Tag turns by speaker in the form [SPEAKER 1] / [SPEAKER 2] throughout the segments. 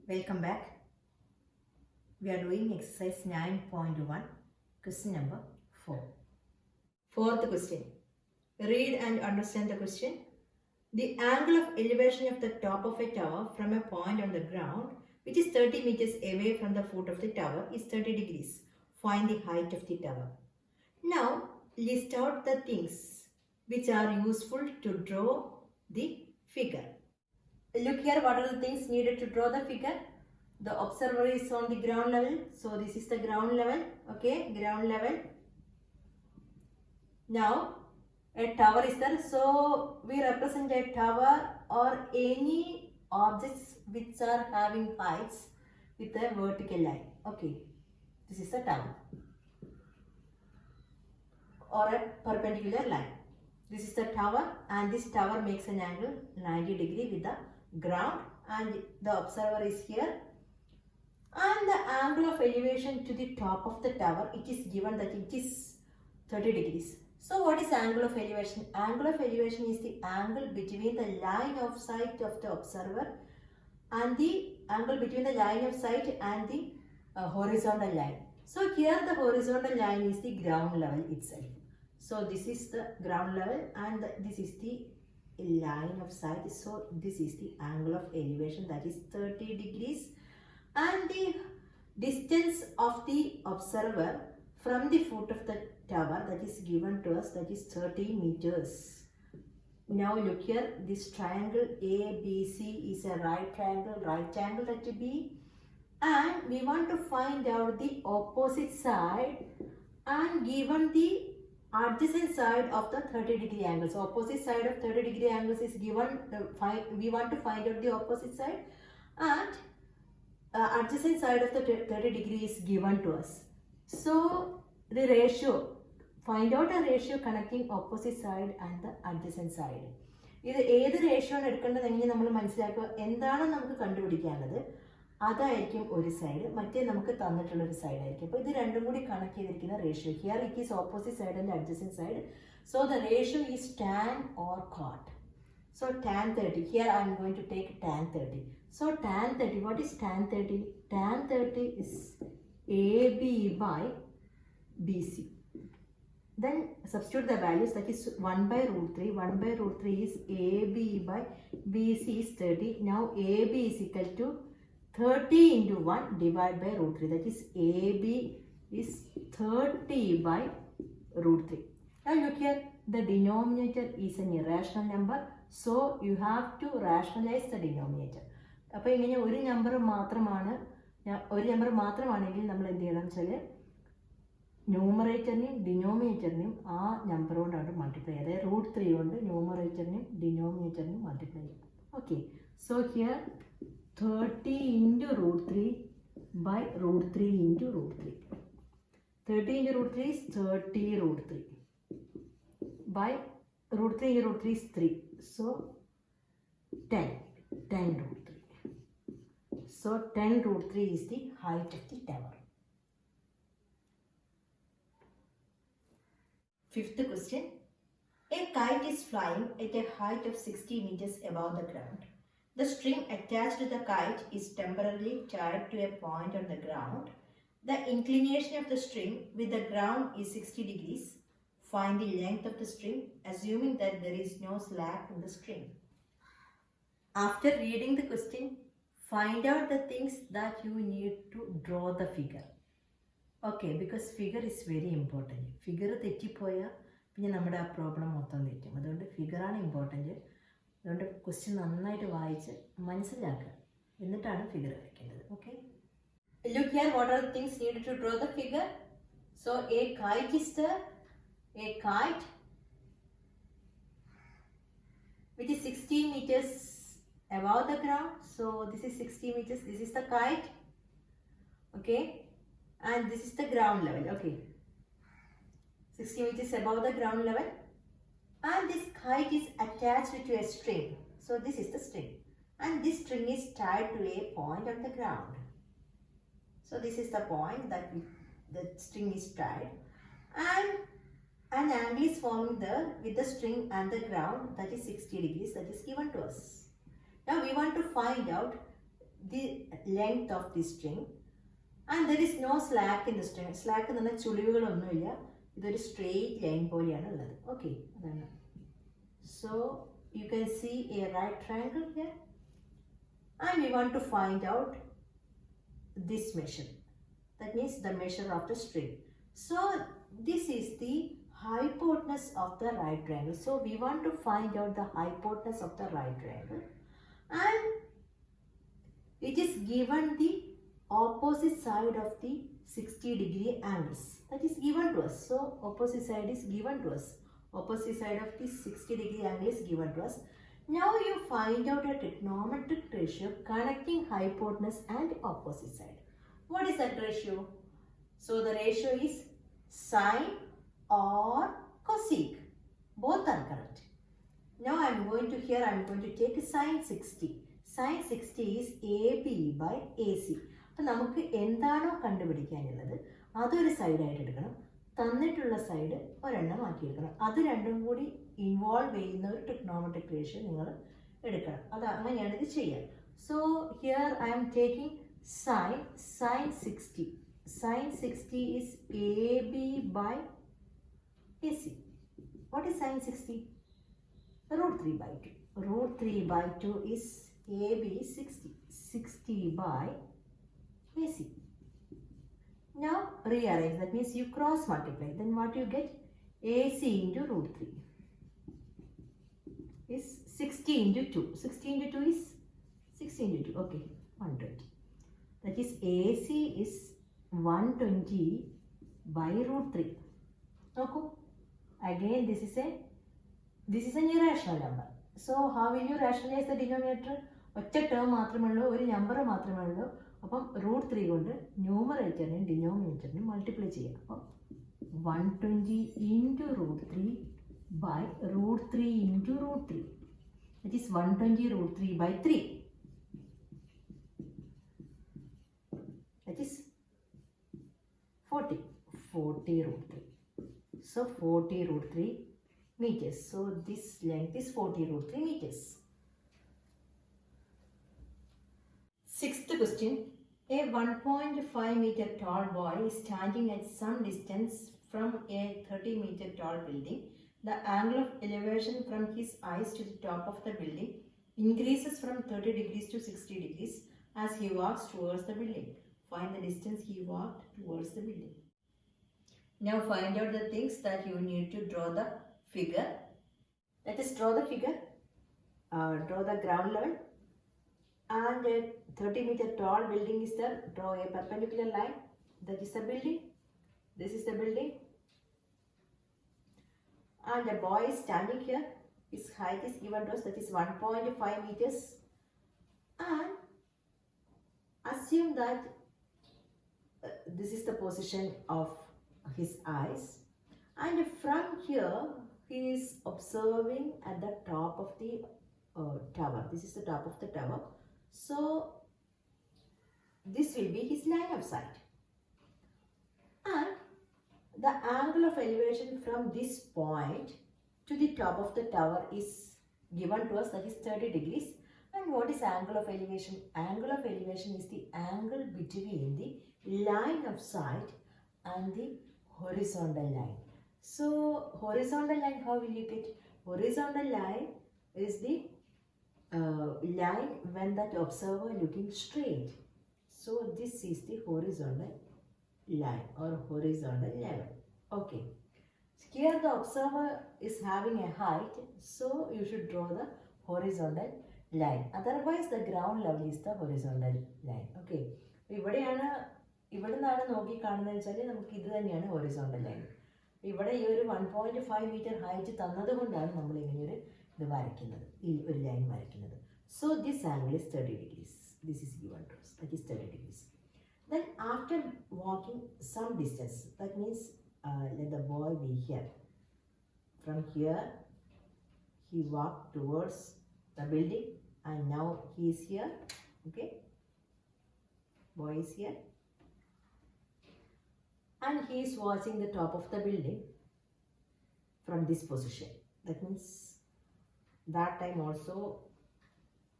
[SPEAKER 1] Welcome back. We are doing exercise 9.1, question number 4. Fourth question. Read and understand the question. The angle of elevation of the top of a tower from a point on the ground which is 30 meters away from the foot of the tower is 30 degrees. Find the height of the tower. Now list out the things which are useful to draw the figure. Look here, what are the things needed to draw the figure? The observer is on the ground level, so this is the ground level, okay, ground level. Now a tower is there, so we represent a tower or any objects which are having heights with a vertical line, okay. This is a tower or a perpendicular line. This is the tower and this tower makes an angle 90 degree with the ground and the observer is here. And the angle of elevation to the top of the tower, it is given that it is 30 degrees. So what is angle of elevation? Angle of elevation is the angle between the line of sight of the observer and the angle between the line of sight and the horizontal line. So here the horizontal line is the ground level itself. So this is the ground level and this is the line of sight. So this is the angle of elevation, that is 30 degrees. And the distance of the observer from the foot of the tower, that is given to us, that is 30 meters. Now look here, this triangle ABC is a right angle at B, and we want to find out the opposite side and given the adjacent side of the 30 degree angle. So opposite side of 30 degree angles is given, we want to find out the opposite side, and adjacent side of the 30 degree is given to us. So the ratio, find out a ratio connecting opposite side and the adjacent side. ഇത് ഏത് ratio ആണ് എടുക്കേണ്ടതെങ്കിൽ നമ്മൾ മനസ്സിലാക്കുക, എന്താണ് നമുക്ക് കണ്ടുപിടിക്കാനുള്ളത് അതായിരിക്കും ഒരു side, മറ്റേ നമുക്ക് തന്നിട്ടുള്ള ഒരു സൈഡ് ആയിരിക്കും. അപ്പോൾ ഇത് രണ്ടും കൂടി കണക്ട് ചെയ്തിരിക്കുന്ന ratio, here it is opposite side and adjacent side. So the ratio is tan or cot. So tan 30, here I am going to take tan 30. So tan 30, what is tan 30? Tan 30 is AB by BC. Then substitute the values, that is 1 by root 3. 1 by root 3 is AB by BC is 30. Now AB is equal to 30 into 1 divided by root 3. That is AB is 30 by root 3. Now look here, the denominator is an irrational number. So you have to rationalize the denominator. അപ്പോൾ ഇങ്ങനെ ഒരു number മാത്രമാണെങ്കിൽ നമ്മൾ എന്ത് ചെയ്യണം വെച്ചാൽ ന്യൂമറേറ്ററിനെയും ഡിനോമിനേറ്ററിനെയും ആ number കൊണ്ടാണ് മൾട്ടിപ്ലൈ ചെയ്യുക. അതായത് റൂട്ട് 3 കൊണ്ട് ന്യൂമറേറ്ററിനെയും ഡിനോമിനേറ്ററിനെയും മൾട്ടിപ്ലൈ ചെയ്യും. Okay, so here 30 into root 3 by root 3 into root 3. 30 into root 3 is 30 root 3 by root 3 into root 3 is 3. So 10 root 3. So 10 root 3 is the height of the tower. Fifth question. A kite is flying at a height of 60 meters above the ground. The string attached to the kite is temporarily tied to a point on the ground. The inclination of the string with the ground is 60 degrees. Find the length of the string, assuming that there is no slack in the string. After reading the question, find out the things that you need to draw the figure. Okay, because figure is very important. Figure തെറ്റിപ്പോയാൽ പിന്നെ നമ്മുടെ ആ problem മൊത്തം തെറ്റും. അതുകൊണ്ട് ഫിഗറാണ് important. അതുകൊണ്ട് question നന്നായിട്ട് വായിച്ച് മനസ്സിലാക്കുക, എന്നിട്ടാണ് ഫിഗർ വരയ്ക്കേണ്ടത്. Okay, look here, what are things needed to draw the figure. So a kite is there, a kite which is 60 meters above the ground. So this is 60 meters, this is the kite, okay, and this is the ground level. Okay, 60 meters above the ground level, and this kite is attached to a string. So this is the string, and this string is tied to a point on the ground. So this is the point that the string is tied, and an angle is forming there with the string and the ground, that is 60 degrees, that is given to us. Now we want to find out the length of the string, and there is no slack in the string. Slack in the ചുളിവുകളൊന്നുമില്ല. ഇതൊരു straight line പോലെയാണ് ഉള്ളത്. Okay, അതാണ്. So you can see a right triangle here, and we want to find out this measure. That means the measure of the string. So this is the hypotenuse of the right triangle. So we want to find out the hypotenuse of the right triangle, and it is given the opposite side of the 60-degree angles. That is given to us. So opposite side is given to us. Opposite side of the 60-degree angle is given to us. Now you find out a trigonometric ratio connecting hypotenuse and opposite side. What is that ratio? So the ratio is sine or cosec. Both are correct. Now I am going to take sine 60. Sine 60 is AB by AC. അപ്പോൾ നമുക്ക് എന്താണോ കണ്ടുപിടിക്കാനുള്ളത് അതൊരു സൈഡായിട്ട് എടുക്കണം. തന്നിട്ടുള്ള side ഒരെണ്ണം മാറ്റിയെടുക്കണം. അത് രണ്ടും കൂടി ഇൻവോൾവ് ചെയ്യുന്ന ഒരു ട്രിഗ്നോമെട്രിക് റേഷ്യോ നിങ്ങൾ എടുക്കണം. അത് അങ്ങനെയാണ് ഇത് ചെയ്യുക. So here I am taking sine 60. Sine 60 is AB by AC. What is sine 60? Root 3 by 2. Root 3 by 2 is AB 60. 60 by AC. Now rearrange. That means you cross multiply. Then what you get? AC into root 3 is 60 into 2. 60 into 2 is 60 into 2. Okay, 120. That is AC is 120 by root 3. Okay. Again, this is an irrational number. So how will you rationalize the denominator? ഒറ്റ term മാത്രമേ ഉള്ളൂ, ഒരു number മാത്രമേ ഉള്ളൂ. അപ്പം root 3 കൊണ്ട് ന്യൂമറേറ്ററിനെയും ഡിനോമിനേറ്ററിനെയും multiply ചെയ്യാം. അപ്പം 120 into root 3 by root 3 into root 3. That is 120 root 3 by 3. That is 40 root 3. So 40 root 3 meters. So this length is 40 root 3 meters. Sixth question. A 1.5 meter tall boy is standing at some distance from a 30 meter tall building. The angle of elevation from his eyes to the top of the building increases from 30 degrees to 60 degrees as he walks towards the building. Find the distance he walked towards the building. Now find out the things that you need to draw the figure. Let us draw the figure. Draw the ground level. And a 30 meter tall building is there. Draw a perpendicular line. That is the building. This is the building. And the boy is standing here. His height is given to us. That is 1.5 meters. And assume that this is the position of his eyes, and from here he is observing at the top of the tower. This is the top of the tower. So this will be his line of sight, and the angle of elevation from this point to the top of the tower is given to us, that is 30 degrees. And what is angle of elevation? Angle of elevation is the angle between the line of sight and the horizontal line. So horizontal line, how will you get? Horizontal line is the line when that observer looking straight. So this is the horizontal line or horizontal level. Okay. Here the observer is having a height, so you should draw the horizontal line. Otherwise the ground level is the horizontal line. Okay. ഇവിടെ നിന്നാണ് നോക്കി കാണുന്നതെന്ന് വെച്ചാൽ നമുക്ക് ഇത് തന്നെയാണ് horizontal line. ഇവിടെ ഈ ഒരു 1.5 മീറ്റർ ഹൈറ്റ് തന്നത് കൊണ്ടാണ് നമ്മൾ ഇങ്ങനെയൊരു ഇത് വരയ്ക്കുന്നത്, ഈ ഒരു ലൈൻ വരയ്ക്കുന്നത്. So this angle is 30 degrees. This is given to us. That is 30 degrees. Then after walking some distance, that means let the boy be here. From here he walked towards the building and now he is here. Okay, boy is here. And he is watching the top of the building from this position. That means that time also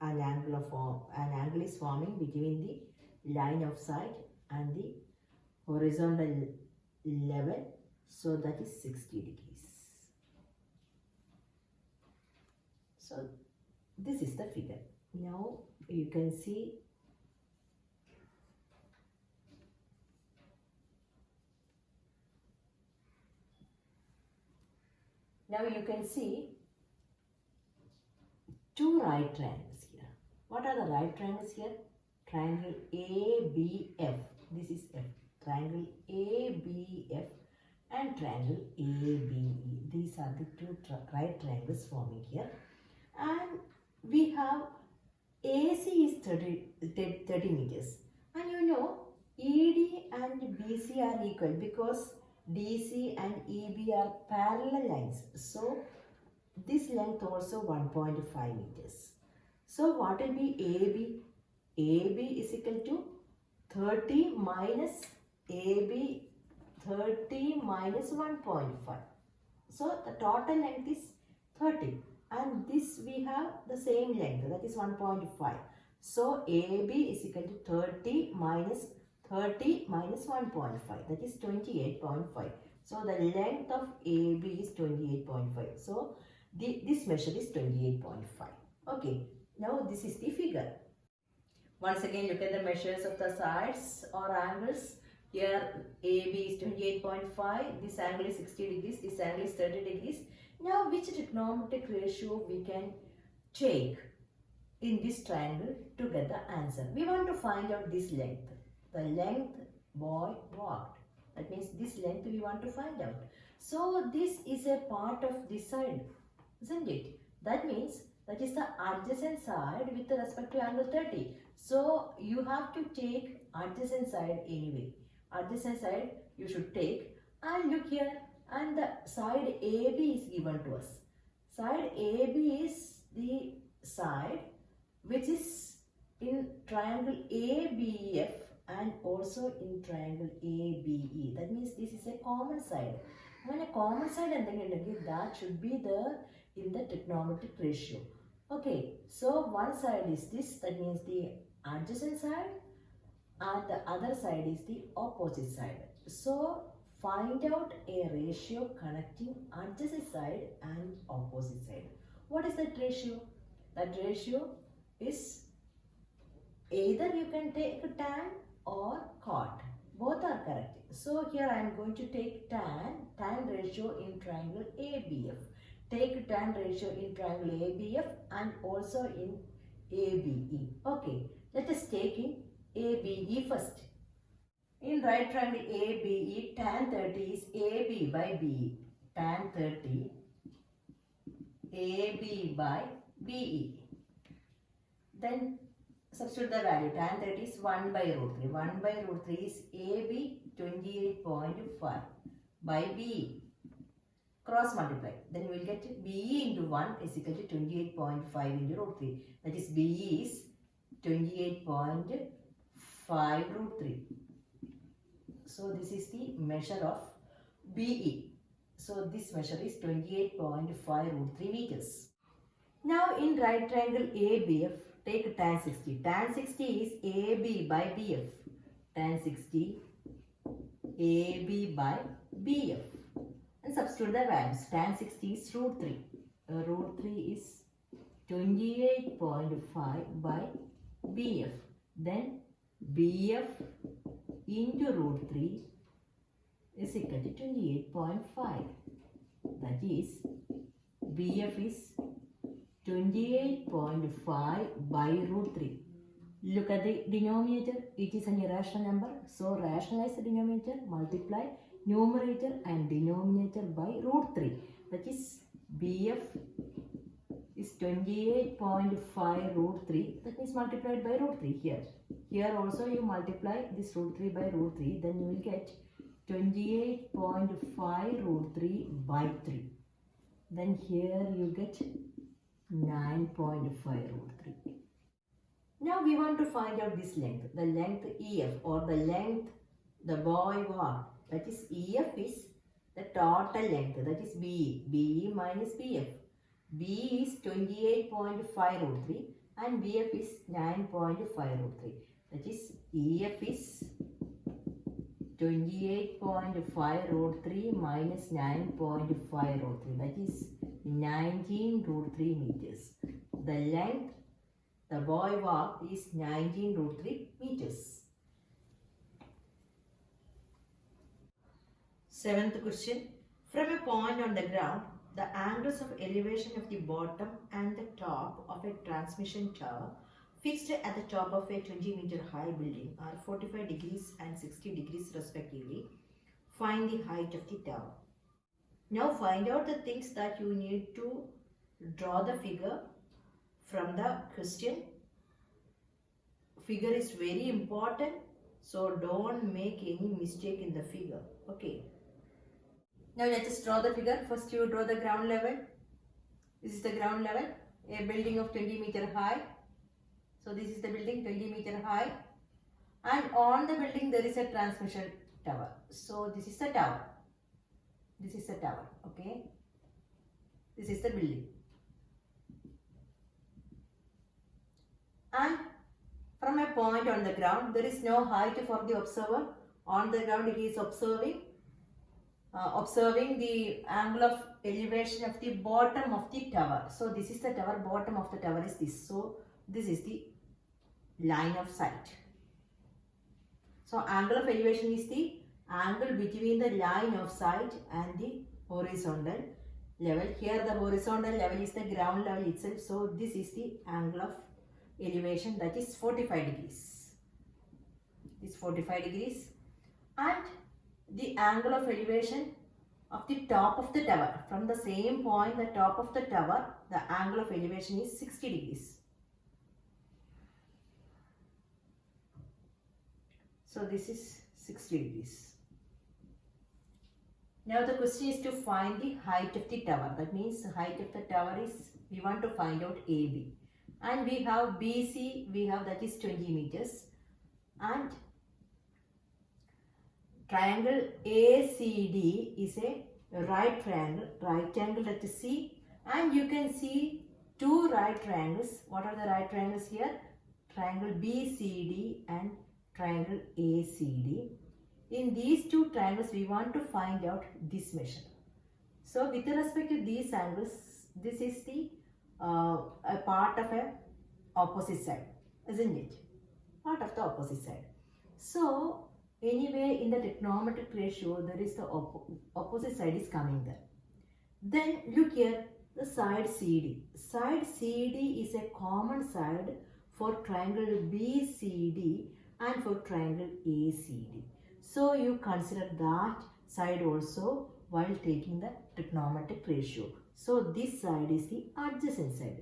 [SPEAKER 1] an angle is forming between the line of sight and the horizontal level, so that is 60 degrees. So this is the figure. Now you can see two right triangles here. What are the right triangles here? Triangle ABF. This is F. Triangle ABF and triangle ABE. These are the two right triangles forming here. And we have AC is 30 meters. And you know, ED and BC are equal because DC and EB are parallel lines. So this length also 1.5 meters. So what will be AB? AB is equal to 30 minus AB, 30 minus 1.5. So the total length is 30. And this we have the same length, that is 1.5. So AB is equal to 30 minus 1.5, that is 28.5. So the length of AB is 28.5. So this measure is 28.5. Okay, now this is the figure. Once again, look at the measures of the sides or angles. Here AB is 28.5, this angle is 60 degrees, this angle is 30 degrees. Now which trigonometric ratio we can take in this triangle to get the answer? We want to find out this length. The length boy walked. That means this length we want to find out. So this is a part of this side, isn't it? That means that is the adjacent side with respect to angle 30. So you have to take adjacent side anyway. Adjacent side you should take, and look here, and the side AB is given to us. Side AB is the side which is in triangle ABF and also in triangle ABE. That means this is a common side. When a common side that should be there in the trigonometric ratio. Okay, so one side is this, that means the adjacent side, and the other side is the opposite side. So find out a ratio connecting adjacent side and opposite side. What is that ratio? That ratio is either you can take tan or cot. Both are correct. So here I am going to take tan ratio in triangle ABF. Take tan ratio in triangle ABF and also in ABE. Okay, let us take in ABE first. In right triangle ABE, tan 30 is AB by BE. Tan 30 AB by BE. Then substitute the value. Tan 30 is 1 by root 3. 1 by root 3 is AB 28.5 by BE. Cross multiply. Then we will get BE into 1 is equal to 28.5 into root 3. That is BE is 28.5 root 3. So this is the measure of BE. So this measure is 28.5 root 3 meters. Now in right triangle ABF, take tan 60. Tan 60 is AB by BF. Tan 60 AB by BF. And substitute the values. Tan 60 is root 3. Root 3 is 28.5 by BF. Then BF into root 3 is equal to 28.5. That is, BF is 28.5 by root 3. Look at the denominator. It is an irrational number. So rationalize the denominator, multiply numerator and denominator by root 3. That is, BF is 28.5 root 3. That means multiplied by root 3 here. Here also you multiply this root 3 by root 3. Then you will get 28.5 root 3 by 3. Then here you get 9.5 root 3. Now we want to find out this length. The length EF, or the length the boy walked. That is, EF is the total length. That is BE. BE minus BF. BE is 28.5 root 3 and BF is 9.5 root 3. That is EF is 28.5 root 3 minus 9.5 root 3. That is 19 root 3 meters. The length the boy walked is 19 root 3 meters. Seventh question. From a point on the ground, the angles of elevation of the bottom and the top of a transmission tower fixed at the top of a 20-meter high building are 45 degrees and 60 degrees respectively. Find the height of the tower. Now find out the things that you need to draw the figure from the question. Figure is very important, so don't make any mistake in the figure. Okay. Now let us draw the figure. First you draw the ground level. This is the ground level. A building of 20-meter high. So this is the building 20-meter high. And on the building there is a transmission tower. So this is the tower. This is the tower. Okay. This is the building. And from a point on the ground, there is no height for the observer. On the ground he is observing the angle of elevation of the bottom of the tower. So this is the tower, bottom of the tower is this. So this is the line of sight. So angle of elevation is the angle between the line of sight and the horizontal level. Here the horizontal level is the ground level itself. So this is the angle of elevation, that is 45 degrees. This 45 degrees. And the angle of elevation of the top of the tower. From the same point, the top of the tower, the angle of elevation is 60 degrees. So this is 60 degrees. Now the question is to find the height of the tower. That means the height of the tower is, we want to find out AB. And we have BC, we have that is 20 meters. And triangle ACD is a right triangle at C, and you can see two right triangles. What are the right triangles here? Triangle BCD and triangle ACD. In these two triangles we want to find out this measure. So with respect to these angles, this is the a part of a opposite side, isn't it? Part of the opposite side. So anyway, in the trigonometric ratio, there is the opposite side is coming there. Then look here, the side CD. Side CD is a common side for triangle BCD and for triangle ACD. So you consider that side also while taking the trigonometric ratio. So this side is the adjacent side.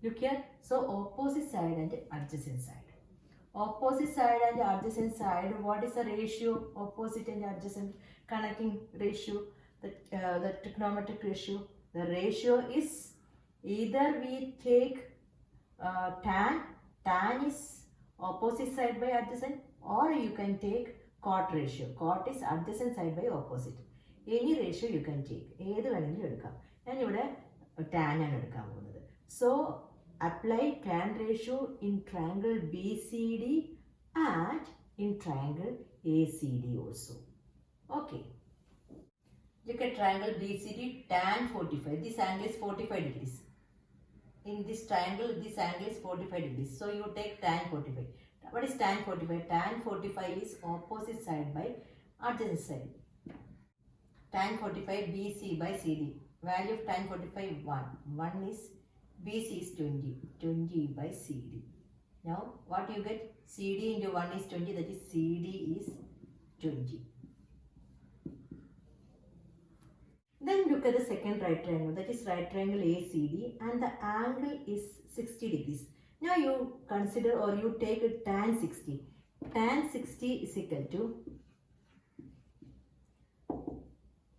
[SPEAKER 1] Look here, so opposite side and adjacent side. Opposite side and adjacent side, what is the ratio? Opposite and adjacent connecting ratio, the trigonometric ratio. The ratio is either we take tan is opposite side by adjacent, or you can take cot ratio. Cot is adjacent side by opposite. Any ratio you can take. ഏത് വേണമെങ്കിലും എടുക്കാം. ഞാനിവിടെ tan ആണ് എടുക്കാൻ പോകുന്നത്. So apply tan ratio in triangle BCD and in triangle ACD also. Okay. Look at triangle BCD, tan 45. This angle is 45 degrees. In this triangle, this angle is 45 degrees. So you take tan 45. What is tan 45? Tan 45 is opposite side by adjacent side. Tan 45 BC by CD. Value of tan 45 1. 1 is BC is 20. 20 by CD. Now what you get? CD into 1 is 20. That is CD is 20. Then look at the second right triangle. That is right triangle ACD, and the angle is 60 degrees. Now you consider, or you take tan 60. Tan 60 is equal to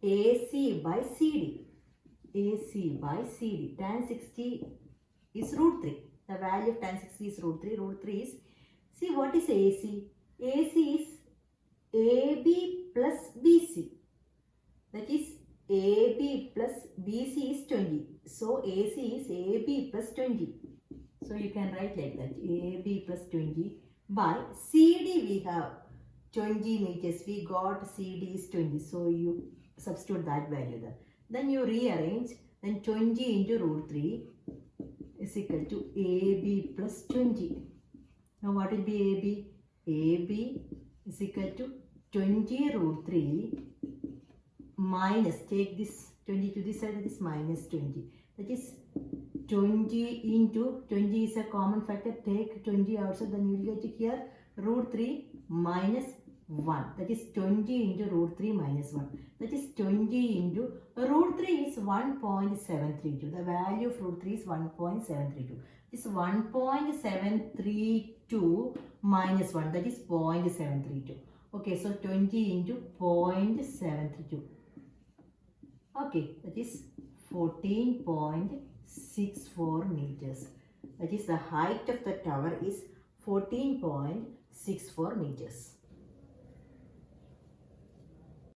[SPEAKER 1] AC by CD. AC by CD. Tan 60 is root 3. The value of tan 60 is root 3. Root 3 is, see what is AC? AC is AB plus BC. That is AB plus BC is 20. So AC is AB plus 20. So you can write like that, AB plus 20 by CD we have 20 meters. We got CD is 20. So you substitute that value there. Then you rearrange. Then 20 into root 3 is equal to AB plus 20. Now what will be AB? AB is equal to 20 root 3 minus, take this 20 to this side, that is minus 20. That is 20 into 20 is a common factor. Take 20 outside, then you will get here root 3 minus 1. That is 20 into root 3 minus 1. That is 20 into root 3 is 1.732. The value of root 3 is 1.732. This 1.732 minus 1, that is 0.732. Okay, so 20 into 0.732. Okay, that is 14.64 meters. That is the height of the tower is 14.64 meters.